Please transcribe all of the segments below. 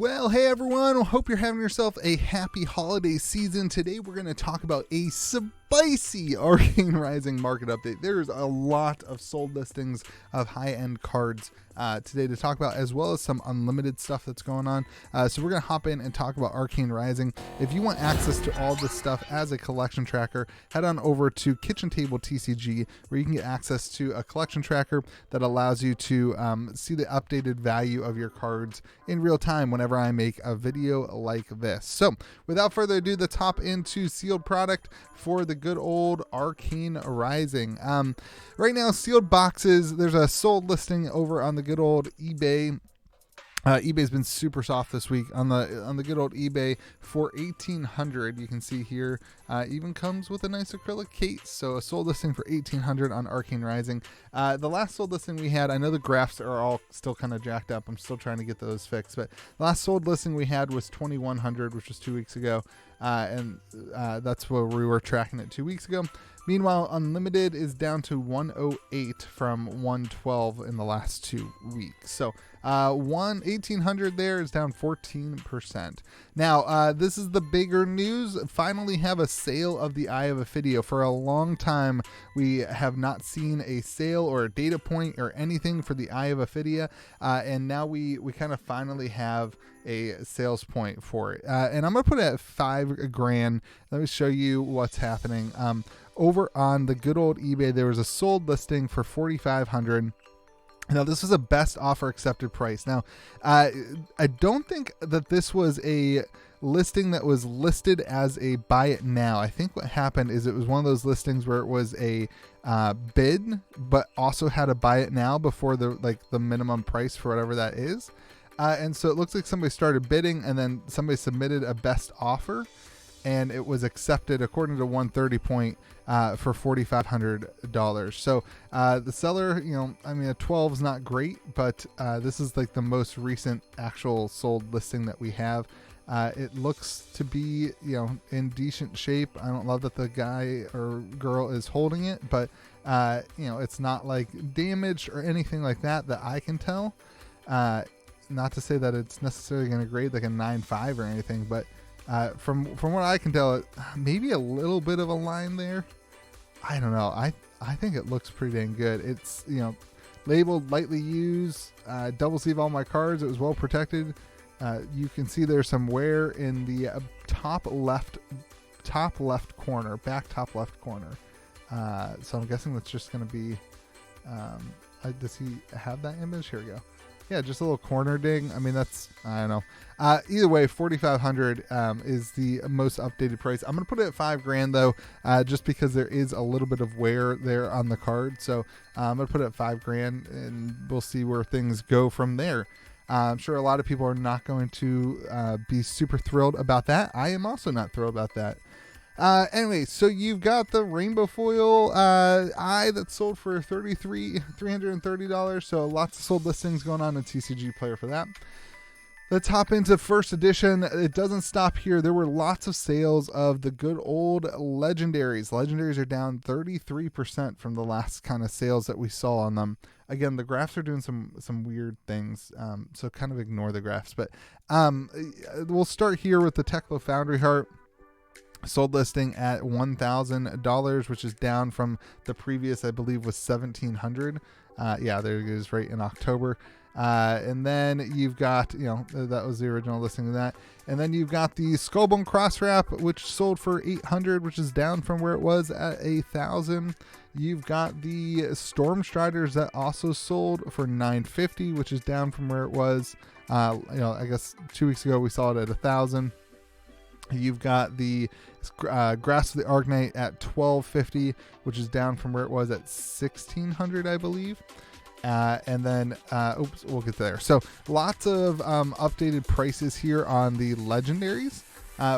Well, hey everyone, hope you're having yourself a happy holiday season. Today we're going to talk about a spicy Arcane Rising market update. There's a lot of sold listings of high-end cards today to talk about, as well as some unlimited stuff that's going on. So we're going to hop in and talk about Arcane Rising. If you want access to all this stuff as a collection tracker, head on over to KitchenTableTCG, where you can get access to a collection tracker that allows you to see the updated value of your cards in real time whenever I make a video like this. So without further ado, let's hop into sealed product for the good old Arcane Rising. Right now, sealed boxes, there's a sold listing over on the good old eBay. eBay's been super soft this week on the good old eBay for $1,800. You can see here, even comes with a nice acrylic case. So a sold listing for $1,800 on Arcane Rising. The last sold listing we had, I know the graphs are all still kind of jacked up. I'm still trying to get those fixed, but the last sold listing we had was $2,100, which was 2 weeks ago. And that's where we were tracking it 2 weeks ago. Meanwhile, Unlimited is down to 108 from 112 in the last 2 weeks. So 1,800 there is down 14%. Now, this is the bigger news. Finally have a sale of the Eye of Ophidia. For a long time, we have not seen a sale or a data point or anything for the Eye of Ophidia. And now we kind of finally have a sales point for it. And I'm going to put it at $5,000. Let me show you what's happening. Over on the good old eBay, there was a sold listing for $4,500. Now, this was a best offer accepted price. Now, I don't think that this was a listing that was listed as a buy it now. I think what happened is it was one of those listings where it was a bid, but also had a buy it now before the minimum price for whatever that is. And so it looks like somebody started bidding, and then somebody submitted a best offer, and it was accepted according to 130 point for $4,500. So the seller, a 12 is not great, but this is like the most recent actual sold listing that we have. It looks to be, in decent shape. I don't love that the guy or girl is holding it, but it's not like damaged or anything like that I can tell. Not to say that it's necessarily going to grade like a 9.5 or anything, but from what I can tell, maybe a little bit of a line there. I don't know. I think it looks pretty dang good. It's labeled lightly used, double sleeve all my cards. It was well protected. You can see there's some wear in the top left corner, back top left corner. So I'm guessing that's just going to be. Does he have that image? Here we go. Yeah, just a little corner ding. I mean, I don't know. Either way, $4,500 is the most updated price. I'm going to put it at $5,000 though, just because there is a little bit of wear there on the card. So I'm going to put it at $5,000, and we'll see where things go from there. I'm sure a lot of people are not going to be super thrilled about that. I am also not thrilled about that. Anyway, so you've got the rainbow foil eye that sold for $330. So lots of sold listings going on in TCG Player for that. Let's hop into first edition. It doesn't stop here. There were lots of sales of the good old legendaries. Legendaries are down 33% from the last kind of sales that we saw on them. Again, the graphs are doing some weird things, so kind of ignore the graphs. But we'll start here with the Teklo Foundry Heart. Sold listing at $1,000, which is down from the previous, I believe, was $1,700. Yeah, there it is, right in October. And then you've got, that was the original listing of that. And then you've got the Skullbone Cross Wrap, which sold for $800, which is down from where it was at $1,000. You've got the Storm Striders that also sold for $950, which is down from where it was. I guess 2 weeks ago we saw it at $1,000. You've got the Grasp of the Arcanite at $1,250, which is down from where it was at $1,600, I believe. And then, we'll get there. So lots of updated prices here on the legendaries,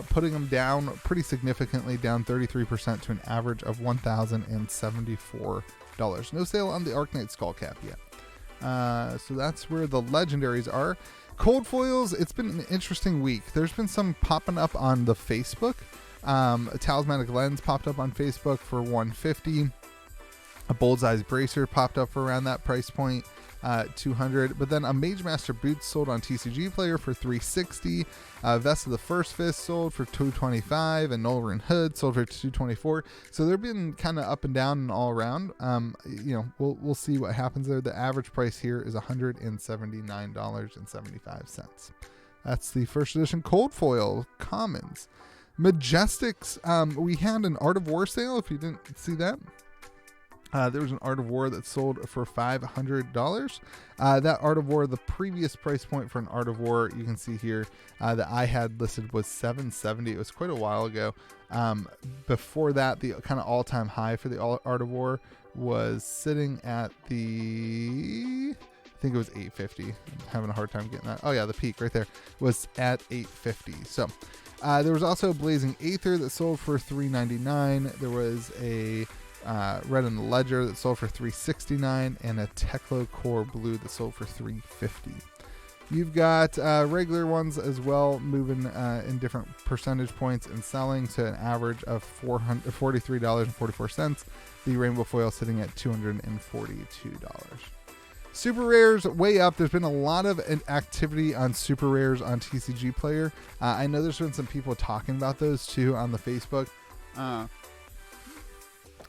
putting them down pretty significantly, down 33% to an average of $1,074. No sale on the Arcanite Skullcap yet. So that's where the legendaries are. Cold foils, it's been an interesting week. There's been some popping up on the Facebook. A Talismanic Lens popped up on Facebook for $150. A Bullseye's Bracer popped up for around that price point. 200. But then a Mage Master Boots sold on TCG Player for 360. Vest of the First Fist sold for 225, and Nolran Hood sold for 224. So they've been kind of up and down and all around. We'll see what happens there. The average price here is $179.75. That's the first edition Cold Foil Commons. Majestics, we had an Art of War sale, if you didn't see that. There was an Art of War that sold for $500. That Art of War, the previous price point for an Art of War, you can see here, that I had listed was $770. It was quite a while ago. Before that, the kind of all-time high for the Art of War was sitting at I think it was $850. I'm having a hard time getting that. Oh yeah, the peak right there was at $850. So there was also a Blazing Aether that sold for $399. There was a Red in the Ledger that sold for $369, and a Teklo Core Blue that sold for $350. You've got regular ones as well, moving in different percentage points and selling to an average of $43.44. The Rainbow Foil sitting at $242. Super rares way up. There's been a lot of activity on super rares on TCG Player. I know there's been some people talking about those too on the Facebook.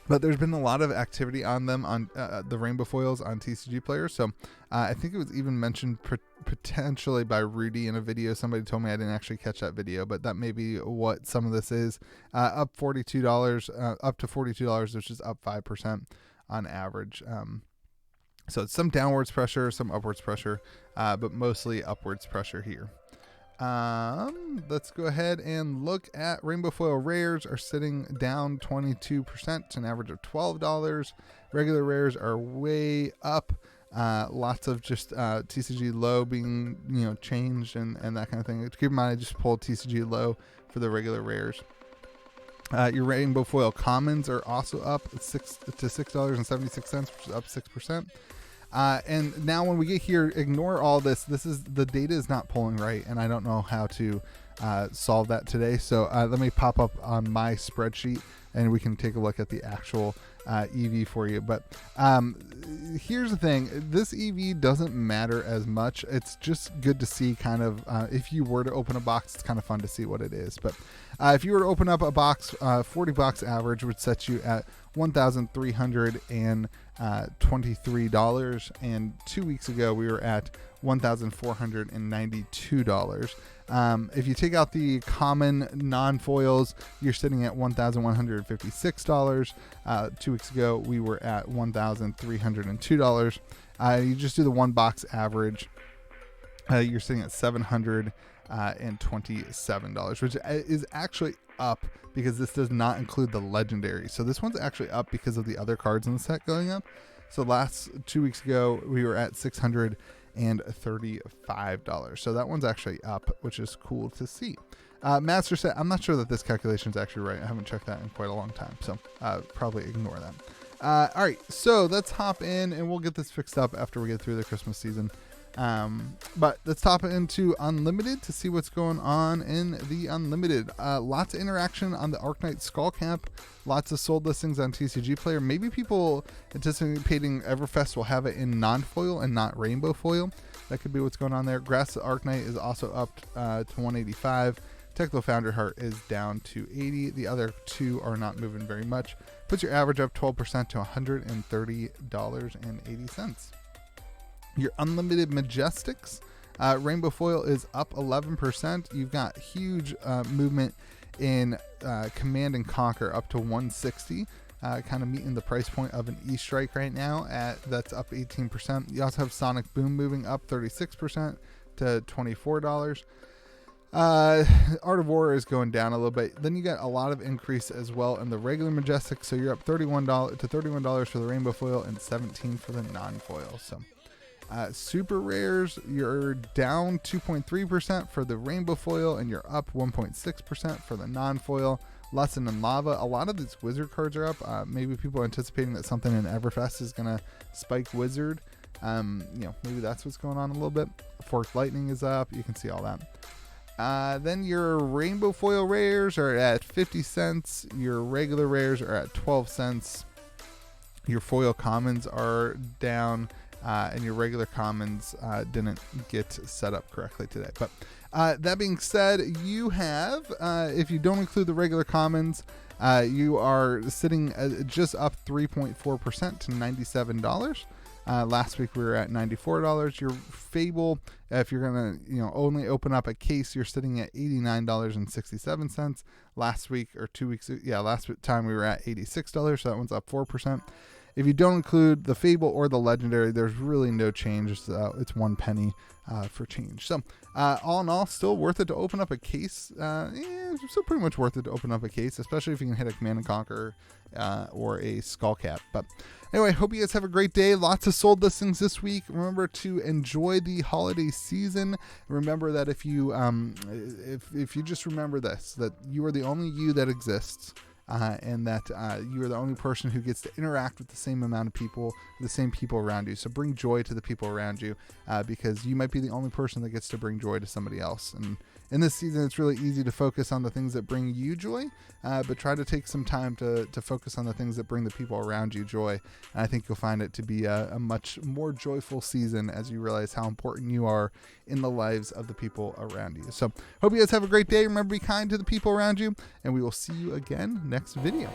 But there's been a lot of activity on them on the Rainbow Foils on TCG Player. So I think it was even mentioned potentially by Rudy in a video. Somebody told me, I didn't actually catch that video, but that may be what some of this is. Up $42, up to $42, which is up 5% on average. So it's some downwards pressure, some upwards pressure, but mostly upwards pressure here. Let's go ahead and look at Rainbow Foil rares are sitting down 22% to an average of $12. Regular rares are way up. Lots of just TCG low being changed and that kind of thing. Keep in mind, I just pulled TCG low for the regular rares. Your Rainbow Foil commons are also up to $6.76, which is up 6%. And now when we get here, ignore all this. The data is not pulling right, and I don't know how to solve that today. So let me pop up on my spreadsheet, and we can take a look at the actual EV for you. But here's the thing. This EV doesn't matter as much. It's just good to see kind of, if you were to open a box, it's kind of fun to see what it is. But if you were to open up a box, 40 box average would set you at $1,323, and 2 weeks ago we were at $1,492. If you take out the common non-foils, you're sitting at $1,156. 2 weeks ago we were at $1,302. You just do the one box average, you're sitting at $727, which is actually up because this does not include the legendary. So this one's actually up because of the other cards in the set going up. So 2 weeks ago we were at $635. So that one's actually up, which is cool to see. Master set, I'm not sure that this calculation is actually right. I haven't checked that in quite a long time, so probably ignore that. All right, so let's hop in and we'll get this fixed up after we get through the Christmas season. But let's hop into Unlimited to see what's going on in the Unlimited. Lots of interaction on the Arknight Skullcamp. Lots of sold listings on TCG Player. Maybe people anticipating Everfest will have it in non-foil and not rainbow foil. That could be what's going on there. Grass Arknight is also up to 185. Teklo Founder Heart is down to 80. The other two are not moving very much. Puts your average up 12% to $130.80. Your Unlimited Majestics, Rainbow Foil is up 11%. You've got huge movement in Command and Conquer up to 160, kind of meeting the price point of an E-Strike right now. That's up 18%. You also have Sonic Boom moving up 36% to $24. Art of War is going down a little bit. Then you got a lot of increase as well in the regular Majestic, so you're up $31 for the Rainbow Foil and $17 for the non-foil. So super rares, you're down 2.3% for the Rainbow Foil, and you're up 1.6% for the non-foil. Lesson in Lava, a lot of these Wizard cards are up. Maybe people are anticipating that something in Everfest is going to spike Wizard. Maybe that's what's going on a little bit. Forked Lightning is up. You can see all that. Then your Rainbow Foil rares are at 50 cents. Your regular rares are at 12 cents. Your foil commons are down and your regular commons didn't get set up correctly today. But that being said, you have, if you don't include the regular commons, you are sitting just up 3.4% to $97. Last week we were at $94. Your Fable, if you're gonna only open up a case, you're sitting at $89.67. Last week or 2 weeks, last time we were at $86, so that one's up 4%. If you don't include the Fable or the Legendary, there's really no change. It's 1 penny for change. So all in all, still worth it to open up a case. It's still pretty much worth it to open up a case, especially if you can hit a Command and Conquer or a Skullcap. But anyway, hope you guys have a great day. Lots of sold listings this week. Remember to enjoy the holiday season. Remember that if you just remember this, that you are the only you that exists. And that you are the only person who gets to interact with the same amount of people, the same people around you. So bring joy to the people around you, because you might be the only person that gets to bring joy to somebody else. And in this season, it's really easy to focus on the things that bring you joy, but try to take some time to focus on the things that bring the people around you joy. And I think you'll find it to be a much more joyful season as you realize how important you are in the lives of the people around you. So hope you guys have a great day. Remember, be kind to the people around you, and we will see you again next video.